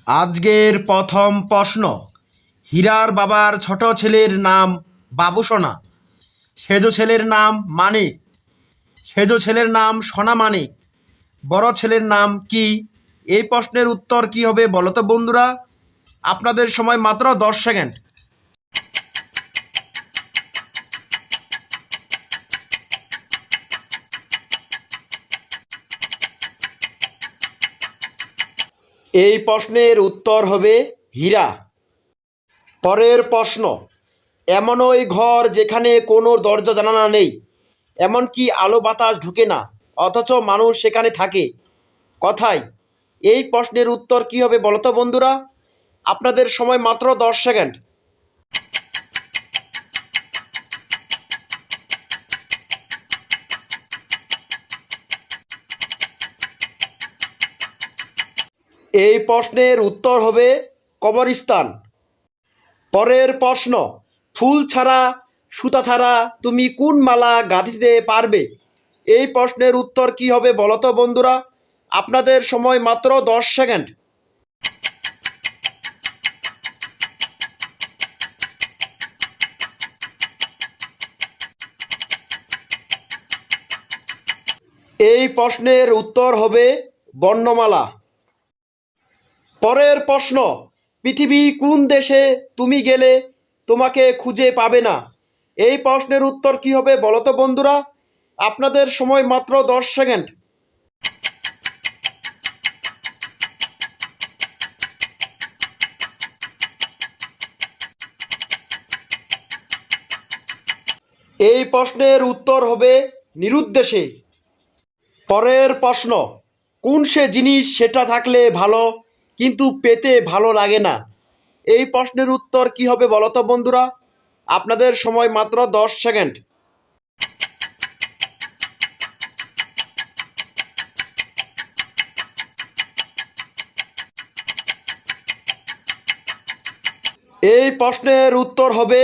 আজকের প্রথম প্রশ্ন, হীরার বাবার ছোট ছেলের নাম বাবুসোনা, সেজ ছেলের নাম মানিক, সেজ ছেলের নাম সোনা মানিক, বড় ছেলের নাম কি? এই প্রশ্নের উত্তর কি হবে বলো তো বন্ধুরা? আপনাদের সময় মাত্র 10 সেকেন্ড। এই প্রশ্নের উত্তর হবে হীরা। পরের প্রশ্ন, এমন ওই ঘর যেখানে কোনো দরজা জানালা নেই, এমনকি আলো বাতাস ঢুকে না, অথচ মানুষ সেখানে থাকে, কথায়? এই প্রশ্নের উত্তর কি হবে বলো তো বন্ধুরা? আপনাদের সময় মাত্র 10 সেকেন্ড। এই প্রশ্নের উত্তর হবে কবরস্থান। পরের প্রশ্ন, ফুল ছাড়া সুতা ছাড়া তুমি কোন মালা গাঁথিতে পারবে? এই প্রশ্নের উত্তর কি হবে বলো তো বন্ধুরা? আপনাদের সময় মাত্র 10 সেকেন্ড। এই প্রশ্নের উত্তর হবে বর্ণমালা। পরের প্রশ্ন, পৃথিবী কোন দেশে তুমি গেলে তোমাকে খুঁজে পাবে না? এই প্রশ্নের উত্তর কি হবে বলো তো বন্ধুরা? আপনাদের সময় মাত্র 10 সেকেন্ড। এই প্রশ্নের উত্তর হবে নিরুদ্দেশে। পরের প্রশ্ন, কোন সে জিনিস সেটা থাকলে ভালো কিন্তু পেতে ভালো লাগে না? এই প্রশ্নের উত্তর কি হবে বলো তো বন্ধুরা? আপনাদের সময় মাত্র 10 সেকেন্ড। এই প্রশ্নের উত্তর হবে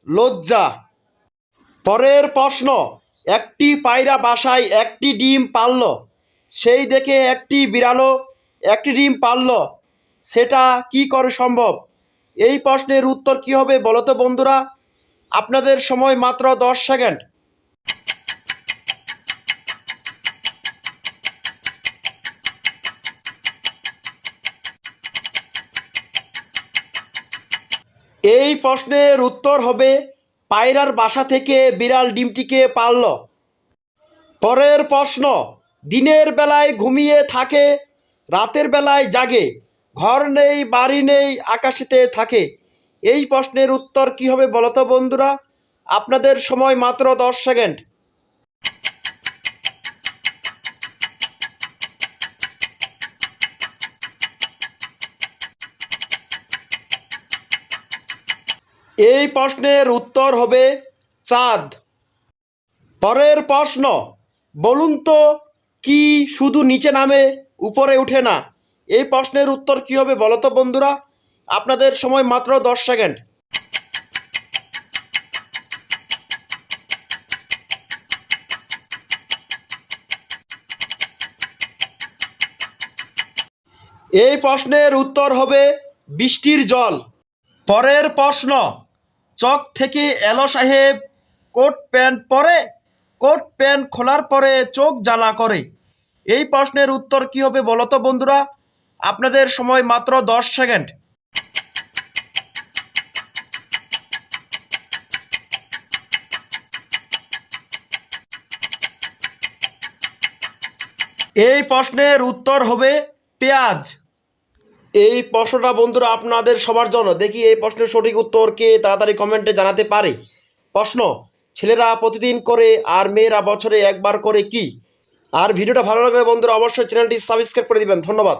লজ্জা। পরের প্রশ্ন, একটি পায়রা বাসায় একটি ডিম পারল, সেই দেখে একটি বিড়ালও একটি ডিম পারল, সেটা কি করে সম্ভব? এই প্রশ্নের উত্তর কি হবে বলো তো বন্ধুরা? আপনাদের সময় মাত্র 10 সেকেন্ড। এই প্রশ্নের উত্তর হবে পায়রার বাসা থেকে বিড়াল ডিমটিকে পারল। পরের প্রশ্ন, দিনের বেলায় ঘুমিয়ে থাকে, রাতের বেলায় জাগে, ঘর নেই বাড়ি নেই আকাশেতে থাকে, এই প্রশ্নের উত্তর কি হবে বলো তো বন্ধুরা? আপনাদের সময় মাত্র 10 সেকেন্ড। এই প্রশ্নের উত্তর হবে চাঁদ। পরের প্রশ্ন, বলুন তো কি শুধু নিচে নামে উপরে ওঠে না? এই প্রশ্নের উত্তর কি হবে বলো তো বন্ধুরা? আপনাদের সময় মাত্র 10 সেকেন্ড। এই প্রশ্নের উত্তর হবে বৃষ্টির জল। পরের প্রশ্ন, চক থেকে এলো সাহেব কোট প্যান্ট পরে, কোট প্যান্ট খোলার পরে চোখ জ্বালা করে, এই প্রশ্নের উত্তর কি হবে বলো তো বন্ধুরা? আপনাদের সময় মাত্র 10 সেকেন্ড। এই প্রশ্নের উত্তর হবে পেঁয়াজ। এই প্রশ্নটা বন্ধুরা আপনাদের সবার জন্য, দেখি এই প্রশ্নের সঠিক উত্তর কে তাড়াতাড়ি কমেন্টে জানাতে পারে। প্রশ্ন, ছেলেরা প্রতিদিন করে আর মেয়েরা বছরে একবার করে কি? আর ভিডিওটা ভালো লাগলে বন্ধুরা অবশ্যই চ্যানেলটি সাবস্ক্রাইব করে দিবেন। ধন্যবাদ।